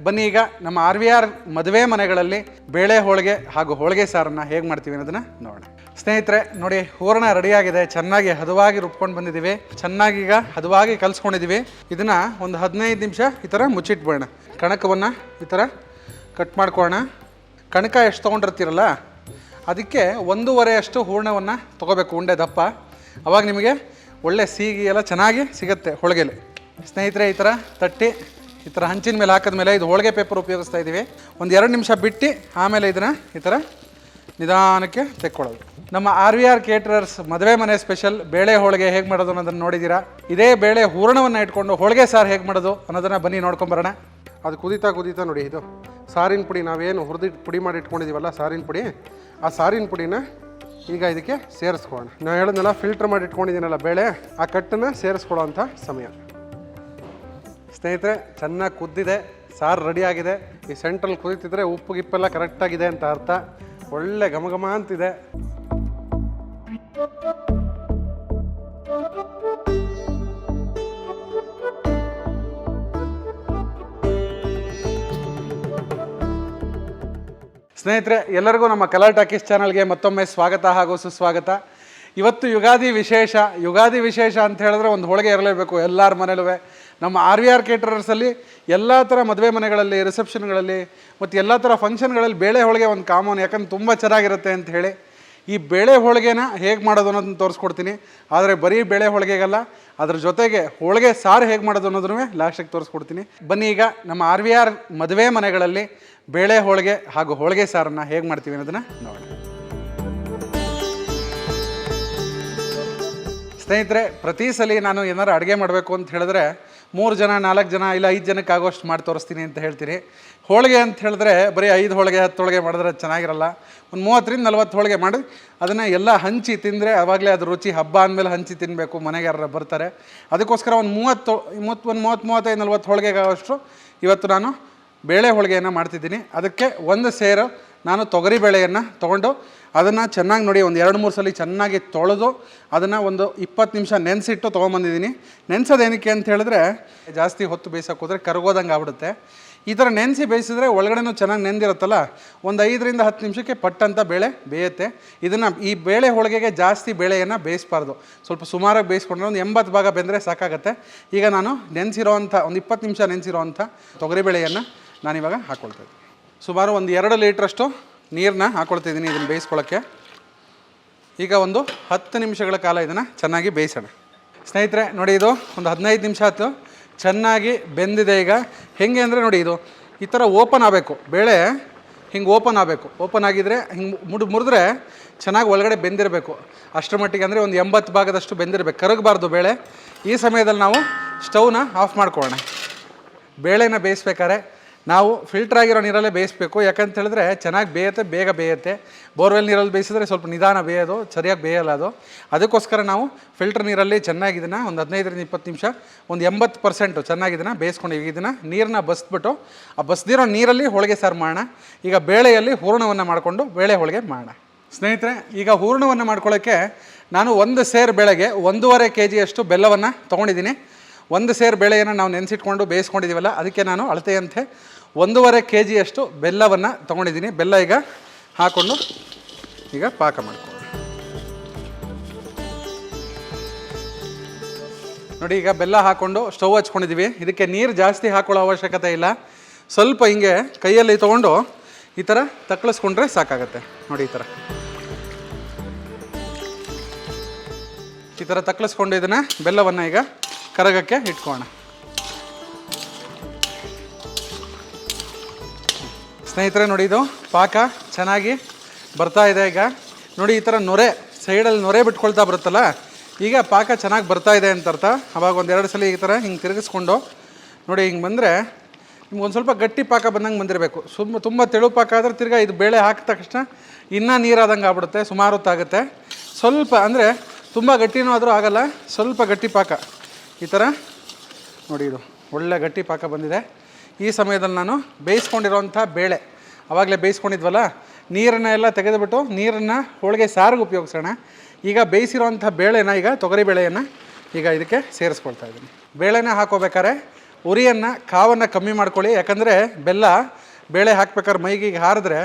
ಬನ್ನಿ ಈಗ ನಮ್ಮ RVR ಮದುವೆ ಮನೆಗಳಲ್ಲಿ ಬೇಳೆ ಹೋಳಿಗೆ ಹಾಗೂ ಹೋಳಿಗೆ ಸಾರನ್ನು ಹೇಗೆ ಮಾಡ್ತೀವಿ ಅನ್ನೋದನ್ನ ನೋಡೋಣ. ಸ್ನೇಹಿತರೆ ನೋಡಿ, ಹೂರಣ ರೆಡಿಯಾಗಿದೆ, ಚೆನ್ನಾಗಿ ಹದವಾಗಿ ರುಬ್ಕೊಂಡು ಬಂದಿದ್ದೀವಿ, ಚೆನ್ನಾಗಿ ಈಗ ಹದವಾಗಿ ಕಲಿಸ್ಕೊಂಡಿದ್ದೀವಿ. ಇದನ್ನು ಒಂದು 15 ನಿಮಿಷ ಈ ಥರ ಮುಚ್ಚಿಟ್ಬೇಡ. ಕಣಕವನ್ನು ಈ ಥರ ಕಟ್ ಮಾಡ್ಕೊಳ್ಳೋಣ. ಕಣಕ ಎಷ್ಟು ತೊಗೊಂಡಿರ್ತೀರಲ್ಲ ಅದಕ್ಕೆ 1.5 ಅಷ್ಟು ಹೂರಣವನ್ನು ತೊಗೋಬೇಕು, ಉಂಡೆ ದಪ್ಪ. ಅವಾಗ ನಿಮಗೆ ಒಳ್ಳೆ ಸಿಹಿ ಎಲ್ಲ ಚೆನ್ನಾಗಿ ಸಿಗುತ್ತೆ ಹೋಳಿಗೆಲಿ. ಸ್ನೇಹಿತರೆ ಈ ಥರ ತಟ್ಟಿ ಈ ಥರ ಹಂಚಿನ ಮೇಲೆ ಹಾಕಿದ್ಮೇಲೆ ಇದು ಹೋಳಿಗೆ ಪೇಪರ್ ಉಪಯೋಗಿಸ್ತಾ ಇದ್ದೀವಿ. ಒಂದು 2 ನಿಮಿಷ ಬಿಟ್ಟು ಆಮೇಲೆ ಇದನ್ನು ಈ ಥರ ನಿಧಾನಕ್ಕೆ ತೆಕ್ಕೊಳ್ಳೋದು. ನಮ್ಮ RVR ಕೇಟರರ್ಸ್ ಮದುವೆ ಮನೆ ಸ್ಪೆಷಲ್ ಬೇಳೆ ಹೋಳಿಗೆ ಹೇಗೆ ಮಾಡೋದು ಅನ್ನೋದನ್ನು ನೋಡಿದ್ದೀರಾ. ಇದೇ ಬೇಳೆ ಹೂರಣವನ್ನು ಇಟ್ಕೊಂಡು ಹೋಳಿಗೆ ಸಾರು ಹೇಗೆ ಮಾಡೋದು ಅನ್ನೋದನ್ನು ಬನ್ನಿ ನೋಡ್ಕೊಂಬರೋಣ. ಅದು ಕುದೀತಾ ನೋಡಿ, ಇದು ಸಾರಿನ ಪುಡಿ, ನಾವೇನು ಹುರಿದಿಟ್ಟು ಪುಡಿ ಮಾಡಿ ಇಟ್ಕೊಂಡಿದ್ದೀವಲ್ಲ ಸಾರಿನ ಪುಡಿ, ಆ ಸಾರಿನ ಪುಡಿನ ಈಗ ಇದಕ್ಕೆ ಸೇರಿಸ್ಕೊಳ್ಳೋಣ. ನಾನು ಹೇಳಿದ್ನಲ್ಲ ಫಿಲ್ಟರ್ ಮಾಡಿ ಇಟ್ಕೊಂಡಿದ್ದೀನಲ್ಲ ಬೇಳೆ, ಆ ಕಟ್ಟನ್ನು ಸೇರಿಸ್ಕೊಳ್ಳೋ ಅಂಥ ಸಮಯ. ಸ್ನೇಹಿತರೆ ಚೆನ್ನಾಗಿ ಕುದ್ದಿದೆ, ಸಾರು ರೆಡಿಯಾಗಿದೆ. ಈ ಸೆಂಟ್ರಲ್ಲಿ ಕುದೀತಿದ್ರೆ ಉಪ್ಪು ಗಿಪ್ಪೆಲ್ಲ ಕರೆಕ್ಟಾಗಿದೆ ಅಂತ ಅರ್ಥ. ಒಳ್ಳೆ ಘಮ ಅಂತಿದೆ. ಸ್ನೇಹಿತರೆ ಎಲ್ಲರಿಗೂ ನಮ್ಮ ಕಲರ್ ಟಾಕೀಸ್ ಚಾನಲ್ಗೆ ಮತ್ತೊಮ್ಮೆ ಸ್ವಾಗತ ಹಾಗೂ ಸುಸ್ವಾಗತ. ಇವತ್ತು ಯುಗಾದಿ ವಿಶೇಷ ಅಂತ ಹೇಳಿದ್ರೆ ಒಂದು ಹೋಳಿಗೆ ಇರಲೇಬೇಕು ಎಲ್ಲರ ಮನೇಲೂ. ನಮ್ಮ RVR ಕೇಟರರ್ಸಲ್ಲಿ ಎಲ್ಲ ಥರ ಮದುವೆ ಮನೆಗಳಲ್ಲಿ, ರಿಸೆಪ್ಷನ್ಗಳಲ್ಲಿ ಮತ್ತು ಎಲ್ಲ ಥರ ಫಂಕ್ಷನ್ಗಳಲ್ಲಿ ಬೇಳೆ ಹೋಳಿಗೆ ಒಂದು ಕಾಮನ್, ಯಾಕಂದ್ರೆ ತುಂಬ ಚೆನ್ನಾಗಿರುತ್ತೆ ಅಂತ ಹೇಳಿ ಈ ಬೇಳೆ ಹೋಳಿಗೆನ ಹೇಗೆ ಮಾಡೋದು ಅನ್ನೋದನ್ನ ತೋರಿಸ್ಕೊಡ್ತೀನಿ. ಆದರೆ ಬರೀ ಬೇಳೆ ಹೋಳಿಗೆಗಲ್ಲ, ಅದ್ರ ಜೊತೆಗೆ ಹೋಳಿಗೆ ಸಾರು ಹೇಗೆ ಮಾಡೋದು ಅನ್ನೋದನ್ನು ಲಾಸ್ಟಿಗೆ ತೋರಿಸ್ಕೊಡ್ತೀನಿ. ಬನ್ನಿ ಈಗ ನಮ್ಮ RVR ಮದುವೆ ಮನೆಗಳಲ್ಲಿ ಬೇಳೆ ಹೋಳಿಗೆ ಹಾಗೂ ಹೋಳಿಗೆ ಸಾರನ್ನು ಹೇಗೆ ಮಾಡ್ತೀವಿ ಅನ್ನೋದನ್ನು ನೋಡೋಣ. ಸ್ನೇಹಿತರೆ ಪ್ರತಿ ಸಲ ನಾನು ಏನಾರು ಅಡುಗೆ ಮಾಡಬೇಕು ಅಂತ ಹೇಳಿದ್ರೆ 3 ಜನ 4 ಜನ ಇಲ್ಲ 5 ಜನಕ್ಕೆ ಆಗೋಷ್ಟು ಮಾಡಿ ತೋರಿಸ್ತೀನಿ ಅಂತ ಹೇಳ್ತೀನಿ. ಹೋಳಿಗೆ ಅಂತ ಹೇಳಿದ್ರೆ ಬರೀ 5 ಹೋಳಿಗೆ 10 ಹೋಳಿಗೆ ಮಾಡಿದ್ರೆ ಚೆನ್ನಾಗಿರಲ್ಲ. ಒಂದು 30ರಿಂದ 40 ಹೋಳಿಗೆ ಮಾಡಿ ಅದನ್ನು ಎಲ್ಲ ಹಂಚಿ ತಿಂದರೆ ಆವಾಗಲೇ ಅದು ರುಚಿ. ಹಬ್ಬ ಅಂದಮೇಲೆ ಹಂಚಿ ತಿನ್ನಬೇಕು, ಮನೆಗೆ ಯಾರು ಬರ್ತಾರೆ. ಅದಕ್ಕೋಸ್ಕರ ಒಂದು 35 40 ಹೋಳಿಗೆಗೆ ಆಗೋಷ್ಟು ಇವತ್ತು ನಾನು ಬೇಳೆ ಹೋಳಿಗೆಯನ್ನು ಮಾಡ್ತಿದ್ದೀನಿ. ಅದಕ್ಕೆ ಒಂದು ಸೇರು ನಾನು ತೊಗರಿ ಬೇಳೆಯನ್ನು ತೊಗೊಂಡು ಅದನ್ನು ಚೆನ್ನಾಗಿ ನೋಡಿ ಒಂದು 2-3 ಸಲ ಚೆನ್ನಾಗಿ ತೊಳೆದು ಅದನ್ನು ಒಂದು 20 ನಿಮಿಷ ನೆನೆಸಿಟ್ಟು ತೊಗೊಂಬಂದಿದ್ದೀನಿ. ನೆನೆಸೋದೇನಕ್ಕೆ ಅಂತ ಹೇಳಿದ್ರೆ ಜಾಸ್ತಿ ಹೊತ್ತು ಬೇಯಿಸೋಕೆ ಹೋದರೆ ಕರಗೋದಂಗೆ ಆಗ್ಬಿಡುತ್ತೆ. ಈ ಥರ ನೆನೆಸಿ ಬೇಯಿಸಿದ್ರೆ ಒಳಗಡೆನೂ ಚೆನ್ನಾಗಿ ನೆಂದಿರುತ್ತಲ್ಲ, ಒಂದು 5ರಿಂದ 10 ನಿಮಿಷಕ್ಕೆ ಪಟ್ಟಂತ ಬೇಳೆ ಬೇಯುತ್ತೆ. ಇದನ್ನು ಈ ಬೇಳೆ ಹೋಳಿಗೆಗೆ ಜಾಸ್ತಿ ಬೇಳೆಯನ್ನು ಬೇಯಿಸಬಾರ್ದು, ಸ್ವಲ್ಪ ಸುಮಾರಾಗಿ ಬೇಯಿಸ್ಕೊಂಡ್ರೆ ಒಂದು 80 ಭಾಗ ಬೆಂದರೆ ಸಾಕಾಗುತ್ತೆ. ಈಗ ನಾನು ನೆನೆಸಿರೋವಂಥ ಒಂದು 20 ನಿಮಿಷ ನೆನೆಸಿರೋವಂಥ ತೊಗರಿಬೇಳೆಯನ್ನು ನಾನಿವಾಗ ಹಾಕ್ಕೊಳ್ತಾಯಿದ್ದೀನಿ. ಸುಮಾರು ಒಂದು 2 ಲೀಟ್ರಷ್ಟು ನೀರನ್ನ ಹಾಕ್ಕೊಳ್ತಿದ್ದೀನಿ ಇದನ್ನು ಬೇಯಿಸ್ಕೊಳ್ಳೋಕ್ಕೆ. ಈಗ ಒಂದು 10 ನಿಮಿಷಗಳ ಕಾಲ ಇದನ್ನು ಚೆನ್ನಾಗಿ ಬೇಯಿಸೋಣ. ಸ್ನೇಹಿತರೆ ನೋಡಿ, ಇದು ಒಂದು 15 ನಿಮಿಷ ಆಯ್ತು, ಚೆನ್ನಾಗಿ ಬೆಂದಿದೆ. ಈಗ ಹೇಗೆ ಅಂದರೆ ನೋಡಿ, ಇದು ಈ ಥರ ಓಪನ್ ಆಗಬೇಕು, ಬೇಳೆ ಹಿಂಗೆ ಓಪನ್ ಆಗಬೇಕು. ಓಪನ್ ಆಗಿದ್ದರೆ ಹಿಂಗೆ ಮುರಿದ್ರೆ ಚೆನ್ನಾಗಿ ಒಳಗಡೆ ಬೆಂದಿರಬೇಕು. ಅಷ್ಟರ ಮಟ್ಟಿಗೆ ಅಂದರೆ ಒಂದು 80 ಭಾಗದಷ್ಟು ಬೆಂದಿರಬೇಕು, ಕರಗಬಾರ್ದು ಬೇಳೆ. ಈ ಸಮಯದಲ್ಲಿ ನಾವು ಸ್ಟವ್ನ ಆಫ್ ಮಾಡ್ಕೊಳ್ಳೋಣ. ಬೇಳೆನ ಬೇಯಿಸ್ಬೇಕಾದ್ರೆ ನಾವು ಫಿಲ್ಟರ್ ಆಗಿರೋ ನೀರಲ್ಲೇ ಬೇಯಿಸಬೇಕು. ಯಾಕಂತ ಹೇಳಿದ್ರೆ ಚೆನ್ನಾಗಿ ಬೇಯುತ್ತೆ, ಬೇಗ ಬೇಯುತ್ತೆ. ಬೋರ್ವೆಲ್ ನೀರಲ್ಲಿ ಬೇಯಿಸಿದ್ರೆ ಸ್ವಲ್ಪ ನಿಧಾನ ಬೇಯೋದು, ಸರಿಯಾಗಿ ಬೇಯಲ್ಲ ಅದು. ಅದಕ್ಕೋಸ್ಕರ ನಾವು ಫಿಲ್ಟರ್ ನೀರಲ್ಲಿ ಚೆನ್ನಾಗಿ ಇದನ್ನು ಒಂದು 15ರಿಂದ 20 ನಿಮಿಷ ಒಂದು 80% ಚೆನ್ನಾಗಿ ಇದನ್ನು ಬೇಯಿಸ್ಕೊಂಡಿವಿ. ಇದನ್ನು ನೀರನ್ನ ಬಸ್ಬಿಟ್ಟು ಆ ಬಸ್ದಿರೋ ನೀರಲ್ಲಿ ಹೋಳಿಗೆ ಸಾರು ಮಾಡೋಣ. ಈಗ ಬೇಳೆಯಲ್ಲಿ ಹೂರಣವನ್ನು ಮಾಡಿಕೊಂಡು ಬೇಳೆ ಹೋಳಿಗೆ ಮಾಡೋಣ. ಸ್ನೇಹಿತರೆ ಈಗ ಹೂರಣವನ್ನು ಮಾಡ್ಕೊಳ್ಳೋಕ್ಕೆ ನಾನು ಒಂದು ಸೇರು ಬೇಳೆಗೆ 1.5 kg ಬೆಲ್ಲವನ್ನು ತೊಗೊಂಡಿದ್ದೀನಿ. ಒಂದು ಸೇರು ಬೇಳೆಯನ್ನು ನಾವು ನೆನೆಸಿಟ್ಕೊಂಡು ಬೇಯಿಸ್ಕೊಂಡಿದ್ದೀವಲ್ಲ, ಅದಕ್ಕೆ ನಾನು ಅಳತೆಯಂತೆ 1.5 kg ಬೆಲ್ಲವನ್ನು ತೊಗೊಂಡಿದ್ದೀನಿ. ಬೆಲ್ಲ ಈಗ ಹಾಕ್ಕೊಂಡು ಈಗ ಪಾಕ ಮಾಡ್ಕೊಂಡು ನೋಡಿ, ಈಗ ಬೆಲ್ಲ ಹಾಕ್ಕೊಂಡು ಸ್ಟವ್ ಹಚ್ಕೊಂಡಿದ್ದೀವಿ. ಇದಕ್ಕೆ ನೀರು ಜಾಸ್ತಿ ಹಾಕೊಳ್ಳೋ ಅವಶ್ಯಕತೆ ಇಲ್ಲ. ಸ್ವಲ್ಪ ಹಿಂಗೆ ಕೈಯಲ್ಲಿ ತೊಗೊಂಡು ಈ ಥರ ತಕ್ಕಳಿಸ್ಕೊಂಡ್ರೆ ಸಾಕಾಗತ್ತೆ. ನೋಡಿ ಈ ಥರ ತಕ್ಕಳಿಸ್ಕೊಂಡು ಇದನ್ನು ಬೆಲ್ಲವನ್ನು ಈಗ ಕರಗಕ್ಕೆ ಇಟ್ಕೋಣ. ಸ್ನೇಹಿತರೆ ನೋಡಿ, ಇದು ಪಾಕ ಚೆನ್ನಾಗಿ ಬರ್ತಾ ಇದೆ. ಈಗ ನೋಡಿ, ಈ ಥರ ನೊರೆ ಸೈಡಲ್ಲಿ ನೊರೆ ಬಿಟ್ಕೊಳ್ತಾ ಬರುತ್ತಲ್ಲ, ಈಗ ಪಾಕ ಚೆನ್ನಾಗಿ ಬರ್ತಾ ಇದೆ ಅಂತ ಅರ್ಥ. ಅವಾಗ 1-2 ಸಲ ಈ ಥರ ಹಿಂಗೆ ತಿರುಗಿಸ್ಕೊಂಡು ನೋಡಿ, ಹಿಂಗೆ ಬಂದರೆ ನಿಮ್ಗೊಂದು ಸ್ವಲ್ಪ ಗಟ್ಟಿ ಪಾಕ ಬಂದಂಗೆ ಬಂದಿರಬೇಕು. ತುಂಬ ತೆಳು ಪಾಕ ಆದರೆ ತಿರ್ಗಾ ಇದು ಬೇಳೆ ಹಾಕಿದ ತಕ್ಷಣ ಇನ್ನೂ ನೀರಾದಂಗೆ ಆಗ್ಬಿಡುತ್ತೆ, ಸುಮಾರು ಹೊತ್ತಾಗುತ್ತೆ. ಸ್ವಲ್ಪ ಅಂದರೆ ತುಂಬ ಗಟ್ಟಿನೂ ಆದರೂ ಆಗಲ್ಲ, ಸ್ವಲ್ಪ ಗಟ್ಟಿ ಪಾಕ ಈ ಥರ ನೋಡಿ, ಇದು ಒಳ್ಳೆ ಗಟ್ಟಿ ಪಾಕ ಬಂದಿದೆ. ಈ ಸಮಯದಲ್ಲಿ ನಾನು ಬೇಯಿಸ್ಕೊಂಡಿರೋಂಥ ಬೇಳೆ, ಆವಾಗಲೇ ಬೇಯಿಸ್ಕೊಂಡಿದ್ವಲ್ಲ, ನೀರನ್ನು ಎಲ್ಲ ತೆಗೆದುಬಿಟ್ಟು ನೀರನ್ನು ಹೋಳಿಗೆ ಸಾರಿಗೆ ಉಪಯೋಗಿಸೋಣ. ಈಗ ಬೇಯಿಸಿರೋಂಥ ಬೇಳೆನ, ಈಗ ತೊಗರಿ ಬೇಳೆಯನ್ನು ಈಗ ಇದಕ್ಕೆ ಸೇರಿಸ್ಕೊಳ್ತಾ ಇದ್ದೀನಿ. ಬೇಳೆನ ಹಾಕೋಬೇಕಾದ್ರೆ ಉರಿಯನ್ನು ಕಾವನ್ನು ಕಮ್ಮಿ ಮಾಡ್ಕೊಳ್ಳಿ. ಯಾಕಂದರೆ ಬೆಲ್ಲ ಬೇಳೆ ಹಾಕ್ಬೇಕಾದ್ರೆ ಮೈಗೆ ಹಾರಿದ್ರೆ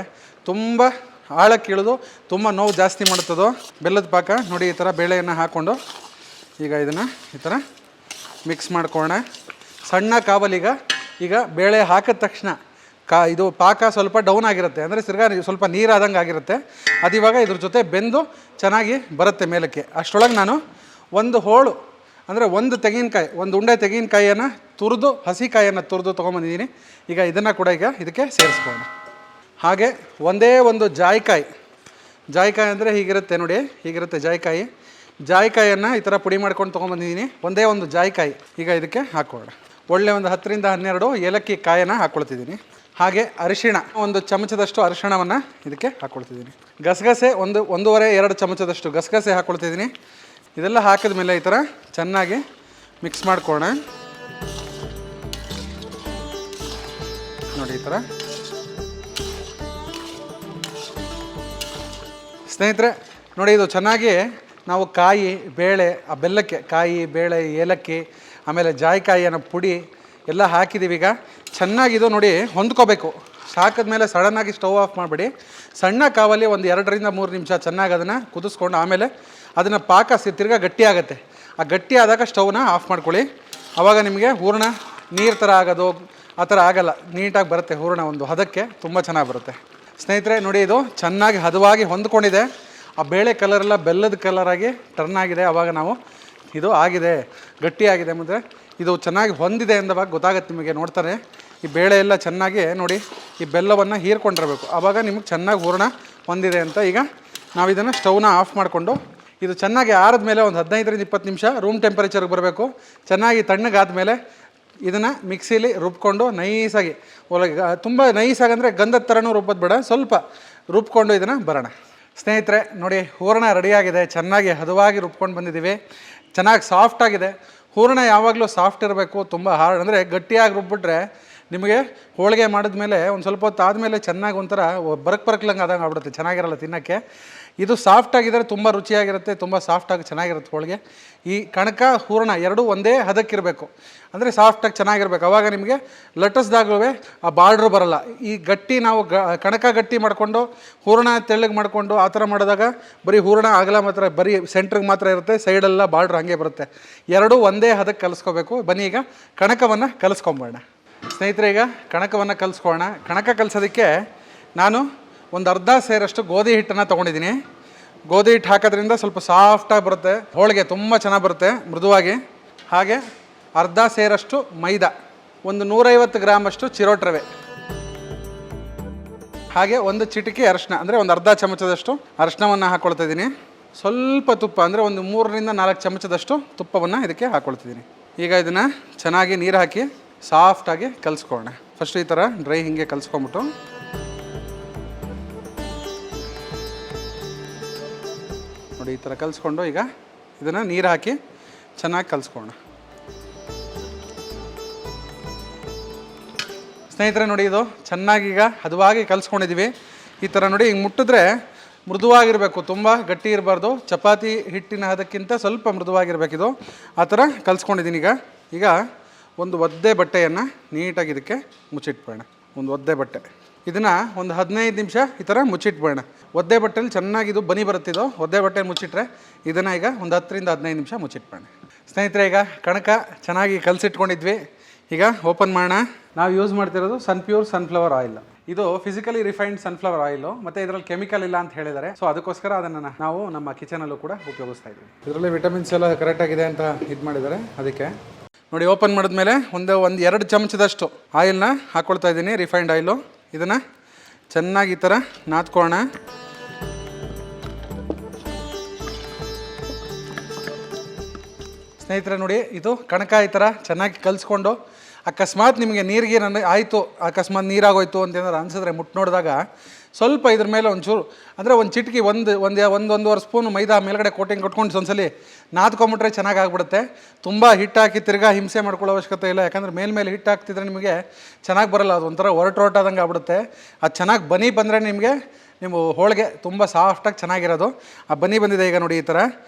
ತುಂಬ ಆಳಕ್ಕೆ ಇಳಿದು ತುಂಬ ನೋವು ಜಾಸ್ತಿ ಮಾಡ್ತದೋ. ಬೆಲ್ಲದ ಪಾಕ ನೋಡಿ, ಈ ಥರ ಬೇಳೆಯನ್ನು ಹಾಕ್ಕೊಂಡು ಈಗ ಇದನ್ನು ಈ ಥರ ಮಿಕ್ಸ್ ಮಾಡ್ಕೊಳ್ಳೋಣ. ಸಣ್ಣ ಕಾವಲಿಗ ಈಗ ಬೇಳೆ ಹಾಕಿದ ತಕ್ಷಣ ಇದು ಪಾಕ ಸ್ವಲ್ಪ ಡೌನ್ ಆಗಿರುತ್ತೆ, ಅಂದರೆ ತಿರ್ಗಾ ಸ್ವಲ್ಪ ನೀರಾದಂಗೆ ಆಗಿರುತ್ತೆ. ಅದು ಇವಾಗ ಇದ್ರ ಜೊತೆ ಬೆಂದು ಚೆನ್ನಾಗಿ ಬರುತ್ತೆ ಮೇಲಕ್ಕೆ. ಅಷ್ಟರೊಳಗೆ ನಾನು ಒಂದು ಹೋಳು ಅಂದರೆ ಒಂದು ಉಂಡೆ ತೆಂಗಿನಕಾಯಿಯನ್ನು ತುರಿದು, ಹಸಿಕಾಯಿಯನ್ನು ತುರಿದು ತೊಗೊಂಬಂದಿದ್ದೀನಿ. ಈಗ ಇದನ್ನು ಕೂಡ ಈಗ ಇದಕ್ಕೆ ಸೇರಿಸ್ಕೊಳ್ಳೋಣ. ಹಾಗೆ ಒಂದೇ ಒಂದು ಜಾಯಿಕಾಯಿ ಅಂದರೆ ಹೀಗಿರುತ್ತೆ ನೋಡಿ, ಹೀಗಿರುತ್ತೆ ಜಾಯಿಕಾಯಿಯನ್ನು ಈ ಥರ ಪುಡಿ ಮಾಡ್ಕೊಂಡು ತೊಗೊಂಬಂದಿದ್ದೀನಿ. ಒಂದೇ ಒಂದು ಜಾಯಿಕಾಯಿ ಈಗ ಇದಕ್ಕೆ ಹಾಕ್ಕೊಳ್ಳೋಣ. ಒಳ್ಳೆ ಒಂದು 10 ರಿಂದ 12 ಏಲಕ್ಕಿ ಕಾಯನ್ನು ಹಾಕ್ಕೊಳ್ತಿದ್ದೀನಿ. ಹಾಗೆ ಅರಿಶಿಣ, ಒಂದು ಚಮಚದಷ್ಟು ಅರಿಶಿಣವನ್ನು ಇದಕ್ಕೆ ಹಾಕ್ಕೊಳ್ತಿದ್ದೀನಿ. ಗಸಗಸೆ 1-1.5-2 ಚಮಚದಷ್ಟು ಗಸಗಸೆ ಹಾಕ್ಕೊಳ್ತಿದ್ದೀನಿ. ಇದೆಲ್ಲ ಹಾಕಿದ ಮೇಲೆ ಈ ಥರ ಚೆನ್ನಾಗಿ ಮಿಕ್ಸ್ ಮಾಡ್ಕೊಳ್ಳೋಣ. ನೋಡಿ ಈ ಥರ. ಸ್ನೇಹಿತರೆ ನೋಡಿ, ಇದು ಚೆನ್ನಾಗಿ ನಾವು ಕಾಯಿ ಬೇಳೆ, ಆ ಬೆಲ್ಲಕ್ಕೆ ಕಾಯಿ ಬೇಳೆ ಏಲಕ್ಕಿ ಆಮೇಲೆ ಜಾಯಿಕಾಯಿಯನ್ನು ಪುಡಿ ಎಲ್ಲ ಹಾಕಿದ್ದೀವಿ. ಈಗ ಚೆನ್ನಾಗಿದು ನೋಡಿ ಹೊಂದ್ಕೋಬೇಕು. ಸಾಕಿದ್ಮೇಲೆ ಸಡನ್ನಾಗಿ ಸ್ಟವ್ ಆಫ್ ಮಾಡಿಬಿಡಿ. ಸಣ್ಣ ಕಾವಲ್ಲಿ ಒಂದು 2 ರಿಂದ 3 ನಿಮಿಷ ಚೆನ್ನಾಗಿ ಅದನ್ನು ಕುದಿಸ್ಕೊಂಡು ಆಮೇಲೆ ಅದನ್ನು ಪಾಕ ತಿರ್ಗಾ ಗಟ್ಟಿ ಆಗುತ್ತೆ. ಆ ಗಟ್ಟಿ ಆದಾಗ ಸ್ಟವ್ನ ಆಫ್ ಮಾಡ್ಕೊಳ್ಳಿ. ಆವಾಗ ನಿಮಗೆ ಹೂರಣ ನೀರು ಥರ ಆಗೋದು ಆ ಥರ ಆಗಲ್ಲ, ನೀಟಾಗಿ ಬರುತ್ತೆ ಹೂರಣ. ಒಂದು ಹದಕ್ಕೆ ತುಂಬ ಚೆನ್ನಾಗಿ ಬರುತ್ತೆ. ಸ್ನೇಹಿತರೆ ನೋಡಿ, ಇದು ಚೆನ್ನಾಗಿ ಹದವಾಗಿ ಹೊಂದ್ಕೊಂಡಿದೆ. ಆ ಬೇಳೆ ಕಲರೆಲ್ಲ ಬೆಲ್ಲದ ಕಲರಾಗಿ ಟರ್ನ್ ಆಗಿದೆ. ಆವಾಗ ನಾವು ಇದು ಆಗಿದೆ, ಗಟ್ಟಿಯಾಗಿದೆ. ಮತ್ತು ಇದು ಚೆನ್ನಾಗಿ ಹೊಂದಿದೆ ಎಂದವಾಗ ಗೊತ್ತಾಗುತ್ತೆ ನಿಮಗೆ. ನೋಡ್ತಾರೆ ಈ ಬೇಳೆ ಎಲ್ಲ ಚೆನ್ನಾಗಿ ನೋಡಿ ಈ ಬೆಲ್ಲವನ್ನು ಹೀರ್ಕೊಂಡಿರಬೇಕು. ಆವಾಗ ನಿಮಗೆ ಚೆನ್ನಾಗಿ ಹೂರಣ ಹೊಂದಿದೆ ಅಂತ. ಈಗ ನಾವು ಇದನ್ನು ಸ್ಟವ್ನ ಆಫ್ ಮಾಡಿಕೊಂಡು ಇದು ಚೆನ್ನಾಗಿ ಆರಿದ ಮೇಲೆ ಒಂದು 15 ರಿಂದ 20 ನಿಮಿಷ ರೂಮ್ ಟೆಂಪರೇಚರ್ಗೆ ಬರಬೇಕು. ಚೆನ್ನಾಗಿ ತಣ್ಣಗಾದ ಮೇಲೆ ಇದನ್ನು ಮಿಕ್ಸಿಲಿ ರುಬ್ಕೊಂಡು ನೈಸಾಗಿ, ತುಂಬ ನೈಸಾಗಿ ಅಂದರೆ ಗಂಧದ ಥರನೂ ರುಬ್ಬೋದು ಬೇಡ, ಸ್ವಲ್ಪ ರುಬ್ಕೊಂಡು ಇದನ್ನು ಬರೋಣ. ಸ್ನೇಹಿತರೆ ನೋಡಿ, ಹೂರಣ ರೆಡಿಯಾಗಿದೆ. ಚೆನ್ನಾಗಿ ಹದವಾಗಿ ರುಬ್ಕೊಂಡು ಬಂದಿದ್ದೀವಿ. ಚೆನ್ನಾಗಿ ಸಾಫ್ಟಾಗಿದೆ. ಹೂರಣ ಯಾವಾಗಲೂ ಸಾಫ್ಟ್ ಇರಬೇಕು, ತುಂಬ ಹಾರ್ಡ್ ಅಂದರೆ ಗಟ್ಟಿಯಾಗಿ ರುಬ್ಬಿಟ್ರೆ ನಿಮಗೆ ಹೋಳಿಗೆ ಮಾಡಿದ್ಮೇಲೆ ಒಂದು ಸ್ವಲ್ಪ ಹೊತ್ತು ಆದಮೇಲೆ ಚೆನ್ನಾಗಿ ಒಂಥರ ಬರಕ್ಲಂಗೆ ಆದಂಗೆ ಆಗ್ಬಿಡುತ್ತೆ, ಚೆನ್ನಾಗಿರಲ್ಲ ತಿನ್ನೋಕ್ಕೆ. ಇದು ಸಾಫ್ಟಾಗಿದ್ದರೆ ತುಂಬ ರುಚಿಯಾಗಿರುತ್ತೆ, ತುಂಬ ಸಾಫ್ಟಾಗಿ ಚೆನ್ನಾಗಿರುತ್ತೆ ಹೋಳಿಗೆ. ಈ ಕಣಕ ಹೂರಣ ಎರಡೂ ಒಂದೇ ಹದಕ್ಕಿರಬೇಕು, ಅಂದರೆ ಸಾಫ್ಟಾಗಿ ಚೆನ್ನಾಗಿರ್ಬೇಕು. ಆವಾಗ ನಿಮಗೆ ಲಟ್ಟಿಸ್ದಾಗಲೂ ಆ ಬಾರ್ಡ್ರು ಬರಲ್ಲ. ಈ ಗಟ್ಟಿ ನಾವು ಕಣಕ ಗಟ್ಟಿ ಮಾಡಿಕೊಂಡು ಹೂರಣ ತೆಳ್ಳಗೆ ಮಾಡಿಕೊಂಡು ಆ ಥರ ಮಾಡಿದಾಗ ಬರೀ ಹೂರಣ ಆಗಲ್ಲ, ಮಾತ್ರ ಬರೀ ಸೆಂಟ್ರಿಗೆ ಮಾತ್ರ ಇರುತ್ತೆ, ಸೈಡೆಲ್ಲ ಬಾರ್ಡ್ರ್ ಹಾಗೆ ಬರುತ್ತೆ. ಎರಡೂ ಒಂದೇ ಹದಕ್ಕೆ ಕಲಿಸ್ಕೋಬೇಕು. ಬನ್ನಿ ಈಗ ಕಣಕವನ್ನು ಕಲಿಸ್ಕೊಂಬೋಣ. ಸ್ನೇಹಿತರೆ ಈಗ ಕಣಕವನ್ನು ಕಲಿಸ್ಕೊಳ್ಳೋಣ. ಕಣಕ ಕಲಿಸೋದಕ್ಕೆ ನಾನು ಒಂದು ಅರ್ಧ ಸೇರಷ್ಟು ಗೋಧಿ ಹಿಟ್ಟನ್ನು ತೊಗೊಂಡಿದ್ದೀನಿ. ಗೋಧಿ ಹಿಟ್ಟು ಹಾಕೋದ್ರಿಂದ ಸ್ವಲ್ಪ ಸಾಫ್ಟಾಗಿ ಬರುತ್ತೆ, ಹೋಳಿಗೆ ತುಂಬ ಚೆನ್ನಾಗಿ ಬರುತ್ತೆ ಮೃದುವಾಗಿ. ಹಾಗೆ ಅರ್ಧ ಸೇರಷ್ಟು ಮೈದಾ, ಒಂದು 150 ಗ್ರಾಮಷ್ಟು ಚಿರೋಟ್ ರವೆ, ಹಾಗೆ ಒಂದು ಚಿಟಿಕೆ ಅರಿಶಿನ ಅಂದರೆ ಒಂದು ಅರ್ಧ ಚಮಚದಷ್ಟು ಅರಿಶಿನವನ್ನು ಹಾಕ್ಕೊಳ್ತಾ ಇದ್ದೀನಿ. ಸ್ವಲ್ಪ ತುಪ್ಪ ಅಂದರೆ ಒಂದು 3 ರಿಂದ 4 ಚಮಚದಷ್ಟು ತುಪ್ಪವನ್ನು ಇದಕ್ಕೆ ಹಾಕ್ಕೊಳ್ತಿದ್ದೀನಿ. ಈಗ ಇದನ್ನು ಚೆನ್ನಾಗಿ ನೀರು ಹಾಕಿ ಸಾಫ್ಟಾಗಿ ಕಲಿಸ್ಕೊಳ್ಳೋಣ. ಫಸ್ಟ್ ಈ ಥರ ಡ್ರೈ ಹಿಂಗೆ ಕಲಿಸ್ಕೊಂಬಿಟ್ಟು ನೋಡಿ ಈ ಥರ ಕಲಿಸ್ಕೊಂಡು ಈಗ ಇದನ್ನು ನೀರು ಹಾಕಿ ಚೆನ್ನಾಗಿ ಕಲಿಸ್ಕೊಳ್ಳೋಣ. ಸ್ನೇಹಿತರೆ ನೋಡಿ, ಇದು ಚೆನ್ನಾಗಿ ಈಗ ಹದವಾಗಿ ಕಲಿಸ್ಕೊಂಡಿದ್ದೀವಿ. ಈ ಥರ ನೋಡಿ ಹಿಂಗೆ ಮುಟ್ಟಿದ್ರೆ ಮೃದುವಾಗಿರಬೇಕು, ತುಂಬ ಗಟ್ಟಿ ಇರಬಾರ್ದು. ಚಪಾತಿ ಹಿಟ್ಟಿನ ಹದಕ್ಕಿಂತ ಸ್ವಲ್ಪ ಮೃದುವಾಗಿರಬೇಕಿದು. ಆ ಥರ ಕಲಿಸ್ಕೊಂಡಿದ್ದೀನಿ. ಈಗ ಒಂದು ಒದ್ದೆ ಬಟ್ಟೆಯನ್ನು ನೀಟಾಗಿ ಇದಕ್ಕೆ ಮುಚ್ಚಿಟ್ಬೇಡ. ಒಂದು ಒದ್ದೆ ಬಟ್ಟೆ, ಇದನ್ನು ಒಂದು 15 ನಿಮಿಷ ಈ ಥರ ಮುಚ್ಚಿಟ್ಬೇಡ. ಒದ್ದೆ ಬಟ್ಟೆಲಿ ಚೆನ್ನಾಗಿ ಇದು ಬನಿ ಬರುತ್ತಿದ್ದು. ಒದ್ದೆ ಬಟ್ಟೆ ಮುಚ್ಚಿಟ್ರೆ ಇದನ್ನು ಈಗ ಒಂದು 10 ರಿಂದ 15 ನಿಮಿಷ ಮುಚ್ಚಿಟ್ಬೇಡ. ಸ್ನೇಹಿತರೆ ಈಗ ಕಣಕ ಚೆನ್ನಾಗಿ ಕಲಸಿಟ್ಕೊಂಡಿದ್ವಿ. ಈಗ ಓಪನ್ ಮಾಡೋಣ. ನಾವು ಯೂಸ್ ಮಾಡ್ತಿರೋದು ಪ್ಯೂರ್ ಸನ್ಫ್ಲವರ್ ಆಯಿಲ್. ಇದು ಫಿಸಿಕಲಿ ರಿಫೈನ್ಡ್ ಸನ್ಫ್ಲವರ್ ಆಯಿಲು, ಮತ್ತು ಇದರಲ್ಲಿ ಕೆಮಿಕಲ್ ಇಲ್ಲ ಅಂತ ಹೇಳಿದ್ದಾರೆ. ಸೊ ಅದಕ್ಕೋಸ್ಕರ ಅದನ್ನು ನಾವು ನಮ್ಮ ಕಿಚನಲ್ಲೂ ಕೂಡ ಉಪಯೋಗಿಸ್ತಾ ಇದ್ದೀವಿ. ಇದರಲ್ಲಿ ವಿಟಮಿನ್ಸ್ ಎಲ್ಲ ಕರೆಕ್ಟಾಗಿದೆ ಅಂತ ಇದು ಮಾಡಿದ್ದಾರೆ. ಅದಕ್ಕೆ ನೋಡಿ ಓಪನ್ ಮಾಡಿದ್ಮೇಲೆ ಒಂದು 2 ಚಮಚದಷ್ಟು ಆಯಿಲ್ನ ಹಾಕ್ಕೊಳ್ತಾ ಇದ್ದೀನಿ, ರಿಫೈನ್ಡ್ ಆಯಿಲು. ಇದನ್ನು ಚೆನ್ನಾಗಿ ಈ ಥರ ನಾದ್ಕೊಳ್ಳೋಣ. ಸ್ನೇಹಿತರೆ ನೋಡಿ, ಇದು ಕಣಕ ಈ ಥರ ಚೆನ್ನಾಗಿ ಕಲಿಸ್ಕೊಂಡು ಅಕಸ್ಮಾತ್ ನಿಮಗೆ ನೀರಿಗೆ ಆಯಿತು, ಅಕಸ್ಮಾತ್ ನೀರಾಗೋಯ್ತು ಅಂತೇನಾದ್ರು ಅನಿಸಿದ್ರೆ ಮುಟ್ಟು ನೋಡಿದಾಗ ಸ್ವಲ್ಪ ಇದ್ರ ಮೇಲೆ ಒಂಚೂರು ಅಂದರೆ ಒಂದು ಚಿಟಿಕೆ ಒಂದೂವರೆ ಸ್ಪೂನು ಮೈದಾ ಮೇಲ್ಗಡೆ ಕೋಟಿಂಗ್ ಕೊಟ್ಕೊಂಡು ಒಂದ್ಸಲಿ ನಾದ್ಕೊಂಬಿಟ್ರೆ ಚೆನ್ನಾಗಿ ಆಗ್ಬಿಡುತ್ತೆ. ತುಂಬ ಹಿಟ್ಟು ಹಾಕಿ ತಿರ್ಗಾ ಹಿಂಸೆ ಮಾಡ್ಕೊಳ್ಳೋ ಅವಶ್ಯಕತೆ ಇಲ್ಲ. ಯಾಕಂದರೆ ಮೇಲೆ ಹಿಟ್ಟು ಹಾಕ್ತಿದ್ರೆ ನಿಮಗೆ ಚೆನ್ನಾಗಿ ಬರೋಲ್ಲ, ಅದು ಒಂಥರ ಒರಟೊರಟಾದಂಗೆ ಆಗ್ಬಿಡುತ್ತೆ. ಅದು ಚೆನ್ನಾಗಿ ಬನಿ ಬಂದರೆ ನಿಮಗೆ ನಿಮ್ಮ ಹೋಳಿಗೆ ತುಂಬ ಸಾಫ್ಟಾಗಿ ಚೆನ್ನಾಗಿರೋದು. ಆ ಬನಿ ಬಂದಿದೆ ಈಗ ನೋಡಿ ಈ ಥರ.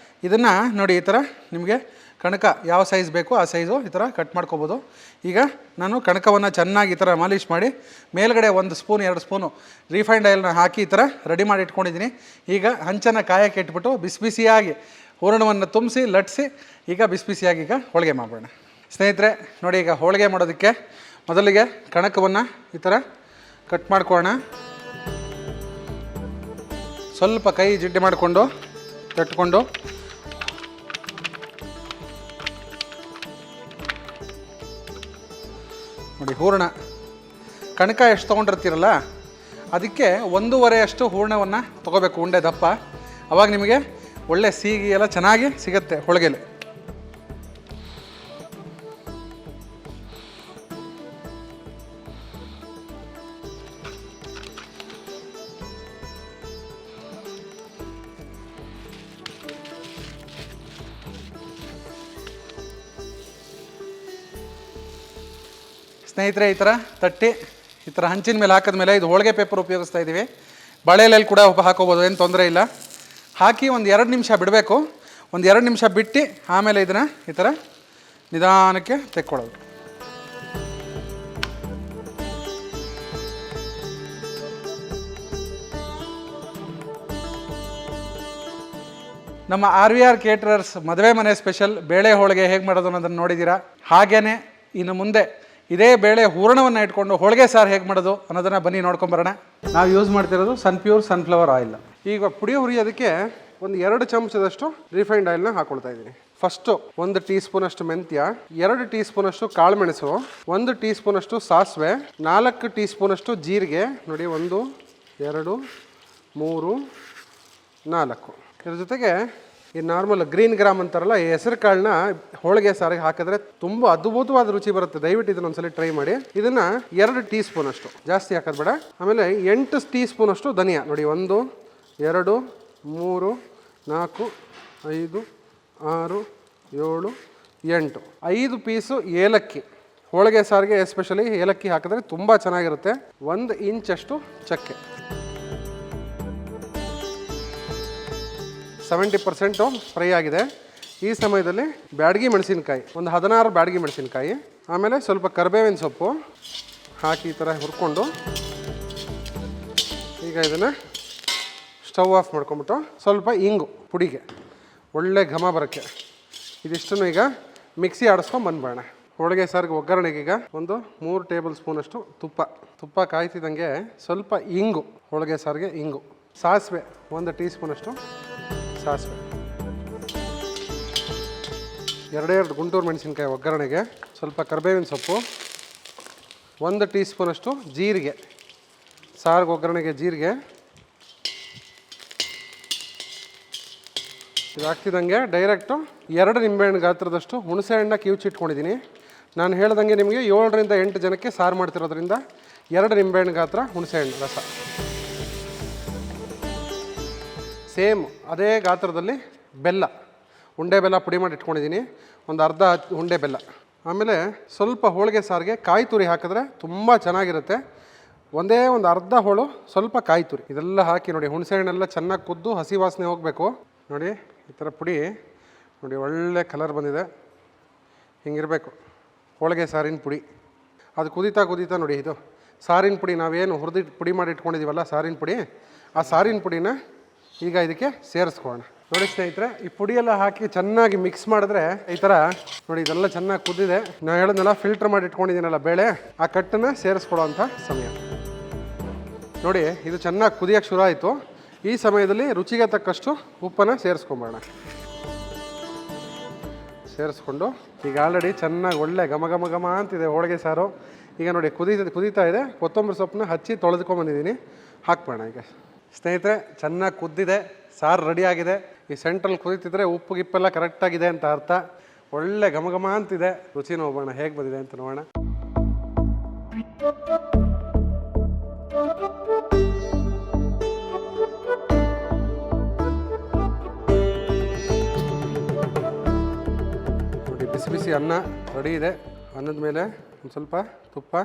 ಇದನ್ನು ನೋಡಿ ಈ ಥರ ನಿಮಗೆ ಕಣಕ ಯಾವ ಸೈಜ್ ಬೇಕೋ ಆ ಸೈಜು ಈ ಥರ ಕಟ್ ಮಾಡ್ಕೊಬೋದು. ಈಗ ನಾನು ಕಣಕವನ್ನು ಚೆನ್ನಾಗಿ ಈ ಥರ ಮಾಲಿಷ್ ಮಾಡಿ ಮೇಲ್ಗಡೆ 1 ಸ್ಪೂನ್ 2 ಸ್ಪೂನು ರಿಫೈನ್ಡ್ ಆಯಿಲ್ನ ಹಾಕಿ ಈ ಥರ ರೆಡಿ ಮಾಡಿ ಇಟ್ಕೊಂಡಿದ್ದೀನಿ. ಈಗ ಹಂಚನ್ನು ಕಾಯಕ್ಕೆ ಇಟ್ಬಿಟ್ಟು ಬಿಸಿಯಾಗಿ ಹೂರಣವನ್ನು ತುಂಬಿಸಿ ಲಟ್ಟಿಸಿ ಈಗ ಬಿಸಿಯಾಗಿ ಈಗ ಹೋಳಿಗೆ ಮಾಡೋಣ ಸ್ನೇಹಿತರೆ. ನೋಡಿ, ಈಗ ಹೋಳಿಗೆ ಮಾಡೋದಕ್ಕೆ ಮೊದಲಿಗೆ ಕಣಕವನ್ನು ಈ ಥರ ಕಟ್ ಮಾಡ್ಕೊಳ್ಳೋಣ. ಸ್ವಲ್ಪ ಕೈ ಜಿಡ್ಡು ಮಾಡಿಕೊಂಡು ತಟ್ಕೊಂಡು ನೋಡಿ, ಹೂರಣ ಕಣಕ ಎಷ್ಟು ತೊಗೊಂಡಿರ್ತೀರಲ್ಲ ಅದಕ್ಕೆ 1.5 ಹೂರಣವನ್ನು ತೊಗೋಬೇಕು, ಉಂಡೆ ದಪ್ಪ. ಅವಾಗ ನಿಮಗೆ ಒಳ್ಳೆ ಸಿಹಿ ಎಲ್ಲ ಚೆನ್ನಾಗಿ ಸಿಗುತ್ತೆ ಹೋಳಿಗೆಲಿ. ಸ್ನೇಹಿತರೆ, ಈ ಥರ ತಟ್ಟಿ ಈ ಥರ ಹಂಚಿನ ಮೇಲೆ ಹಾಕಿದ್ಮೇಲೆ ಇದು ಹೋಳಿಗೆ ಪೇಪರ್ ಉಪಯೋಗಿಸ್ತಾ ಇದ್ದೀವಿ. ಬಾಳೆ ಎಲೆಯಲ್ಲಿ ಕೂಡ ಹಾಕೋಬೋದು, ಏನು ತೊಂದರೆ ಇಲ್ಲ. ಹಾಕಿ ಒಂದು 2 ನಿಮಿಷ ಬಿಡಬೇಕು. ಒಂದು 2 ನಿಮಿಷ ಬಿಟ್ಟು ಆಮೇಲೆ ಇದನ್ನು ಈ ಥರ ನಿಧಾನಕ್ಕೆ ತೆಕ್ಕೊಳ್ಳೋದು. ನಮ್ಮ RVR ಕೇಟ್ರರ್ಸ್ ಮದುವೆ ಮನೆ ಸ್ಪೆಷಲ್ ಬೇಳೆ ಹೋಳಿಗೆ ಹೇಗೆ ಮಾಡೋದು ಅನ್ನೋದನ್ನು ನೋಡಿದ್ದೀರಾ. ಹಾಗೇ ಇನ್ನು ಮುಂದೆ ಇದೇ ಬೇಳೆ ಹೂರಣವನ್ನು ಇಟ್ಕೊಂಡು ಹೋಳಿಗೆ ಸಾರು ಹೇಗೆ ಮಾಡೋದು ಅನ್ನೋದನ್ನು ಬನ್ನಿ ನೋಡ್ಕೊಂಬರೋಣ. ನಾವು ಯೂಸ್ ಮಾಡ್ತಿರೋದು ಪ್ಯೂರ್ ಸನ್ಫ್ಲವರ್ ಆಯಿಲ್. ಈಗ ಪುಡಿ ಹುರಿಯೋದಕ್ಕೆ ಒಂದು 2 ಚಮಚದಷ್ಟು ರಿಫೈನ್ಡ್ ಆಯಿಲ್ನ ಹಾಕೊಳ್ತಾ ಇದ್ದೀನಿ. ಫಸ್ಟು 1 ಟೀ ಸ್ಪೂನಷ್ಟು ಮೆಂತ್ಯ, 2 ಟೀ ಸ್ಪೂನಷ್ಟು ಕಾಳುಮೆಣಸು, 1 ಟೀ ಸ್ಪೂನಷ್ಟು ಸಾಸಿವೆ, 4 ಟೀ ಸ್ಪೂನಷ್ಟು ಜೀರಿಗೆ. ನೋಡಿ, 1 2 3 4. ಇದ್ರ ಜೊತೆಗೆ ಈ ನಾರ್ಮಲ್ ಗ್ರೀನ್ ಗ್ರಾಮ್ ಅಂತಾರಲ್ಲ, ಈ ಹೆಸರು ಕಾಳನ್ನ ಹೋಳಿಗೆ ಸಾರಿಗೆ ಹಾಕಿದ್ರೆ ತುಂಬ ಅದ್ಭುತವಾದ ರುಚಿ ಬರುತ್ತೆ. ದಯವಿಟ್ಟು ಇದನ್ನ ಒಂದ್ಸಲ ಟ್ರೈ ಮಾಡಿ. ಇದನ್ನ 2 ಟೀ ಸ್ಪೂನ್ ಅಷ್ಟು, ಜಾಸ್ತಿ ಹಾಕೋದು ಬೇಡ. ಆಮೇಲೆ 8 ಟೀ ಸ್ಪೂನ್ ಅಷ್ಟು ಧನಿಯಾ. ನೋಡಿ, 1 2 3 4 5 6 7 8 5 ಪೀಸು ಏಲಕ್ಕಿ. ಹೋಳಿಗೆ ಸಾರಿಗೆ ಎಸ್ಪೆಷಲಿ ಏಲಕ್ಕಿ ಹಾಕಿದ್ರೆ ತುಂಬ ಚೆನ್ನಾಗಿರುತ್ತೆ. 1 ಇಂಚಷ್ಟು ಚಕ್ಕೆ. 70% ಫ್ರೈ ಆಗಿದೆ. ಈ ಸಮಯದಲ್ಲಿ ಬ್ಯಾಡಗಿ ಮೆಣಸಿನ್ಕಾಯಿ, ಒಂದು 16 ಬ್ಯಾಡಗಿ ಮೆಣಸಿನ್ಕಾಯಿ, ಆಮೇಲೆ ಸ್ವಲ್ಪ ಕರಿಬೇವಿನ ಸೊಪ್ಪು ಹಾಕಿ ಈ ಥರ ಹುರ್ಕೊಂಡು ಈಗ ಇದನ್ನು ಸ್ಟವ್ ಆಫ್ ಮಾಡ್ಕೊಂಬಿಟ್ಟು ಸ್ವಲ್ಪ ಇಂಗು ಪುಡಿಗೆ ಒಳ್ಳೆ ಘಮ ಬರೋಕ್ಕೆ ಇದಿಷ್ಟನ್ನು ಈಗ ಮಿಕ್ಸಿ ಆಡಿಸ್ಕೊಂಡು ಬಂದ್ಬೇಡ. ಹೋಳಿಗೆ ಸಾರಿಗೆ ಒಗ್ಗರಣೆಗೆ ಈಗ ಒಂದು 3 ಟೇಬಲ್ ಸ್ಪೂನಷ್ಟು ತುಪ್ಪ ಕಾಯ್ತಿದ್ದಂಗೆ ಸ್ವಲ್ಪ ಇಂಗು, ಹೋಳಿಗೆ ಸಾರಿಗೆ ಇಂಗು, ಸಾಸಿವೆ 1 ಟೀ ಸ್ಪೂನಷ್ಟು ಸಾಸಿವೆ, 2 ಗುಂಟೂರು ಮೆಣಸಿನ್ಕಾಯಿ ಒಗ್ಗರಣೆಗೆ, ಸ್ವಲ್ಪ ಕರಿಬೇವಿನ ಸೊಪ್ಪು, 1 ಟೀ ಸ್ಪೂನಷ್ಟು ಜೀರಿಗೆ, ಸಾರಿಗೆ ಒಗ್ಗರಣೆಗೆ ಜೀರಿಗೆ. ಇದು ಹಾಕ್ತಿದ್ದಂಗೆ ಡೈರೆಕ್ಟು 2 ನಿಂಬೆಹಣ್ಣು ಗಾತ್ರದಷ್ಟು ಹುಣಸೆ ಹಣ್ಣನ್ನ ಕಿವುಚಿಟ್ಕೊಂಡಿದ್ದೀನಿ. ನಾನು ಹೇಳ್ದಂಗೆ ನಿಮಗೆ 7 ರಿಂದ 8 ಜನಕ್ಕೆ ಸಾರು ಮಾಡ್ತಿರೋದ್ರಿಂದ 2 ನಿಂಬೆಹಣ್ಣು ಗಾತ್ರ ಹುಣಸೆ ಹಣ್ಣು ರಸ. ಸೇಮ್ ಅದೇ ಗಾತ್ರದಲ್ಲಿ ಬೆಲ್ಲ, ಉಂಡೆ ಬೆಲ್ಲ ಪುಡಿ ಮಾಡಿ ಇಟ್ಕೊಂಡಿದ್ದೀನಿ, ಒಂದು ಅರ್ಧ ಉಂಡೆ ಬೆಲ್ಲ. ಆಮೇಲೆ ಸ್ವಲ್ಪ ಹೋಳಿಗೆ ಸಾರಿಗೆ ಕಾಯಿ ತುರಿ ಹಾಕಿದ್ರೆ ತುಂಬ ಚೆನ್ನಾಗಿರುತ್ತೆ. ಒಂದೇ ಒಂದು ಅರ್ಧ ಹೋಳು ಸ್ವಲ್ಪ ಕಾಯಿ ತುರಿ ಇದೆಲ್ಲ ಹಾಕಿ ನೋಡಿ, ಹುಣಸೆ ಹಣ್ಣೆಲ್ಲ ಚೆನ್ನಾಗಿ ಕುದ್ದು ಹಸಿ ವಾಸನೆ ಹೋಗಬೇಕು. ನೋಡಿ, ಈ ಥರ ಪುಡಿ ನೋಡಿ, ಒಳ್ಳೆ ಕಲರ್ ಬಂದಿದೆ. ಹಿಂಗಿರಬೇಕು ಹೋಳಿಗೆ ಸಾರಿನ ಪುಡಿ. ಅದು ಕುದೀತಾ ನೋಡಿ, ಇದು ಸಾರಿನ ಪುಡಿ ನಾವೇನು ಹುರಿದಿಟ್ಟು ಪುಡಿ ಮಾಡಿ ಇಟ್ಕೊಂಡಿದ್ದೀವಲ್ಲ ಸಾರಿನ ಪುಡಿ, ಆ ಸಾರಿನ ಪುಡಿನ ಈಗ ಇದಕ್ಕೆ ಸೇರಿಸ್ಕೊಳ್ಳೋಣ. ನೋಡಿ ಸ್ನೇಹಿತರೆ, ಈ ಪುಡಿಯೆಲ್ಲ ಹಾಕಿ ಚೆನ್ನಾಗಿ ಮಿಕ್ಸ್ ಮಾಡಿದ್ರೆ ಈ ಥರ ನೋಡಿ, ಇದೆಲ್ಲ ಚೆನ್ನಾಗಿ ಕುದ್ದಿದೆ. ನಾನು ಹೇಳೋದನ್ನೆಲ್ಲ ಫಿಲ್ಟರ್ ಮಾಡಿ ಇಟ್ಕೊಂಡಿದ್ದೀನಲ್ಲ ಬೇಳೆ, ಆ ಕಟ್ಟನ್ನು ಸೇರಿಸ್ಕೊಳ್ಳೋ ಅಂಥ ಸಮಯ. ನೋಡಿ, ಇದು ಚೆನ್ನಾಗಿ ಕುದಿಯೋಕ್ಕೆ ಶುರು ಆಯಿತು. ಈ ಸಮಯದಲ್ಲಿ ರುಚಿಗೆ ತಕ್ಕಷ್ಟು ಉಪ್ಪನ್ನು ಸೇರಿಸ್ಕೊಂಬೋಣ. ಸೇರಿಸ್ಕೊಂಡು ಈಗ ಆಲ್ರೆಡಿ ಚೆನ್ನಾಗಿ ಒಳ್ಳೆ ಘಮ ಅಂತಿದೆ ಹೋಳಿಗೆ ಸಾರು. ಈಗ ನೋಡಿ ಕುದೀತಾ ಇದೆ. ಕೊತ್ತಂಬರಿ ಸೊಪ್ಪನ್ನ ಹಚ್ಚಿ ತೊಳೆದುಕೊಂಬಂದಿದ್ದೀನಿ, ಹಾಕ್ಬೋಣ ಈಗ. ಸ್ನೇಹಿತರೆ, ಚೆನ್ನಾಗಿ ಕುದ್ದಿದೆ, ಸಾರು ರೆಡಿಯಾಗಿದೆ. ಈ ಸೆಂಟ್ರಲ್ಲಿ ಕುದೀತಿದ್ರೆ ಉಪ್ಪು ಗಿಪ್ಪೆಲ್ಲ ಕರೆಕ್ಟಾಗಿದೆ ಅಂತ ಅರ್ಥ. ಒಳ್ಳೆ ಘಮ ಅಂತಿದೆ. ರುಚಿ ನೋಡೋಣ ಹೇಗೆ ಬಂದಿದೆ ಅಂತ ನೋಡೋಣ. ನೋಡಿ, ಬಿಸಿ ಅನ್ನ ರೆಡಿ ಇದೆ. ಅನ್ನದ ಮೇಲೆ ಒಂದು ಸ್ವಲ್ಪ ತುಪ್ಪ,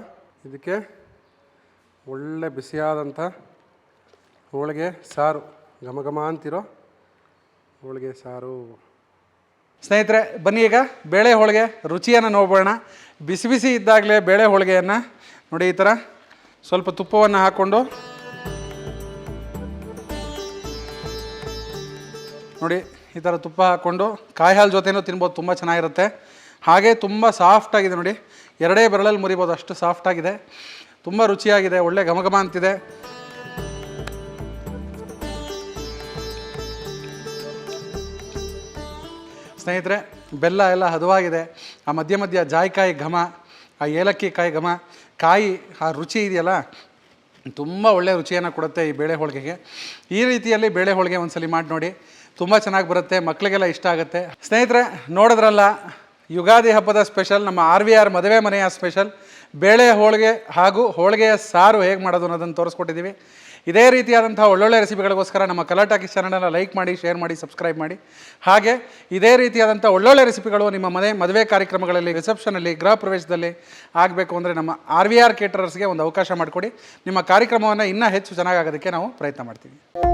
ಇದಕ್ಕೆ ಒಳ್ಳೆ ಬಿಸಿಯಾದಂಥ ಹೋಳಿಗೆ ಸಾರು, ಘಮ ಅಂತಿರೋ ಹೋಳಿಗೆ ಸಾರು. ಸ್ನೇಹಿತರೆ ಬನ್ನಿ ಈಗ ಬೇಳೆ ಹೋಳಿಗೆ ರುಚಿಯನ್ನು ನೋಡೋಣ. ಬಿಸಿ ಬಿಸಿ ಇದ್ದಾಗಲೇ ಬೇಳೆ ಹೋಳಿಗೆಯನ್ನು ನೋಡಿ ಈ ಥರ ಸ್ವಲ್ಪ ತುಪ್ಪವನ್ನು ಹಾಕ್ಕೊಂಡು ನೋಡಿ ಈ ಥರ ತುಪ್ಪ ಹಾಕ್ಕೊಂಡು ಕಾಯಿ ಹಾಲು ಜೊತೆನೂ ತಿನ್ಬೋದು, ತುಂಬ ಚೆನ್ನಾಗಿರುತ್ತೆ. ಹಾಗೆ ತುಂಬ ಸಾಫ್ಟಾಗಿದೆ ನೋಡಿ, ಎರಡೇ ಬೆರಳಲ್ಲಿ ಮುರಿಬೋದು ಅಷ್ಟು ಸಾಫ್ಟಾಗಿದೆ, ತುಂಬ ರುಚಿಯಾಗಿದೆ, ಒಳ್ಳೆ ಘಮ ಅಂತಿದೆ. ಸ್ನೇಹಿತರೆ ಬೆಲ್ಲ ಎಲ್ಲ ಹದವಾಗಿದೆ, ಆ ಮಧ್ಯ ಜಾಯಿಕಾಯಿ ಘಮ, ಆ ಏಲಕ್ಕಿ ಕಾಯಿ ಘಮ, ಕಾಯಿ ಆ ರುಚಿ ಇದೆಯಲ್ಲ ತುಂಬ ಒಳ್ಳೆಯ ರುಚಿಯನ್ನು ಕೊಡುತ್ತೆ ಈ ಬೇಳೆ ಹೋಳಿಗೆಗೆ. ಈ ರೀತಿಯಲ್ಲಿ ಬೇಳೆ ಹೋಳಿಗೆ ಒಂದ್ಸಲಿ ಮಾಡಿ ನೋಡಿ, ತುಂಬ ಚೆನ್ನಾಗಿ ಬರುತ್ತೆ, ಮಕ್ಕಳಿಗೆಲ್ಲ ಇಷ್ಟ ಆಗುತ್ತೆ. ಸ್ನೇಹಿತರೆ ನೋಡಿದ್ರಲ್ಲ, ಯುಗಾದಿ ಹಬ್ಬದ ಸ್ಪೆಷಲ್, ನಮ್ಮ RVR ಮದುವೆ ಮನೆಯ ಸ್ಪೆಷಲ್ ಬೇಳೆ ಹೋಳಿಗೆ ಹಾಗೂ ಹೋಳಿಗೆಯ ಸಾರು ಹೇಗೆ ಮಾಡೋದು ಅನ್ನೋದನ್ನು ತೋರಿಸ್ಕೊಟ್ಟಿದ್ದೀವಿ. ಇದೇ ರೀತಿಯಾದಂಥ ಒಳ್ಳೊಳ್ಳೆ ರೆಸಿಪಿಗಳಿಗೋಸ್ಕರ ನಮ್ಮ ಕಲರ್ ಟಾಕೀಸ್ ಚಾನಲನ್ನು ಲೈಕ್ ಮಾಡಿ, ಶೇರ್ ಮಾಡಿ, ಸಬ್ಸ್ಕ್ರೈಬ್ ಮಾಡಿ. ಹಾಗೆ ಇದೇ ರೀತಿಯಾದಂಥ ಒಳ್ಳೊಳ್ಳೆ ರೆಸಿಪಿಗಳು ನಿಮ್ಮ ಮದುವೆ ಕಾರ್ಯಕ್ರಮಗಳಲ್ಲಿ, ರಿಸೆಪ್ಷನಲ್ಲಿ, ಗೃಹ ಪ್ರವೇಶದಲ್ಲಿ ಆಗಬೇಕು ಅಂದರೆ ನಮ್ಮ RVR ಕೇಟರರ್ಸ್ಗೆ ಒಂದು ಅವಕಾಶ ಮಾಡಿಕೊಡಿ. ನಿಮ್ಮ ಕಾರ್ಯಕ್ರಮವನ್ನು ಇನ್ನೂ ಹೆಚ್ಚು ಚೆನ್ನಾಗಾಗೋದಕ್ಕೆ ನಾವು ಪ್ರಯತ್ನ ಮಾಡ್ತೀವಿ.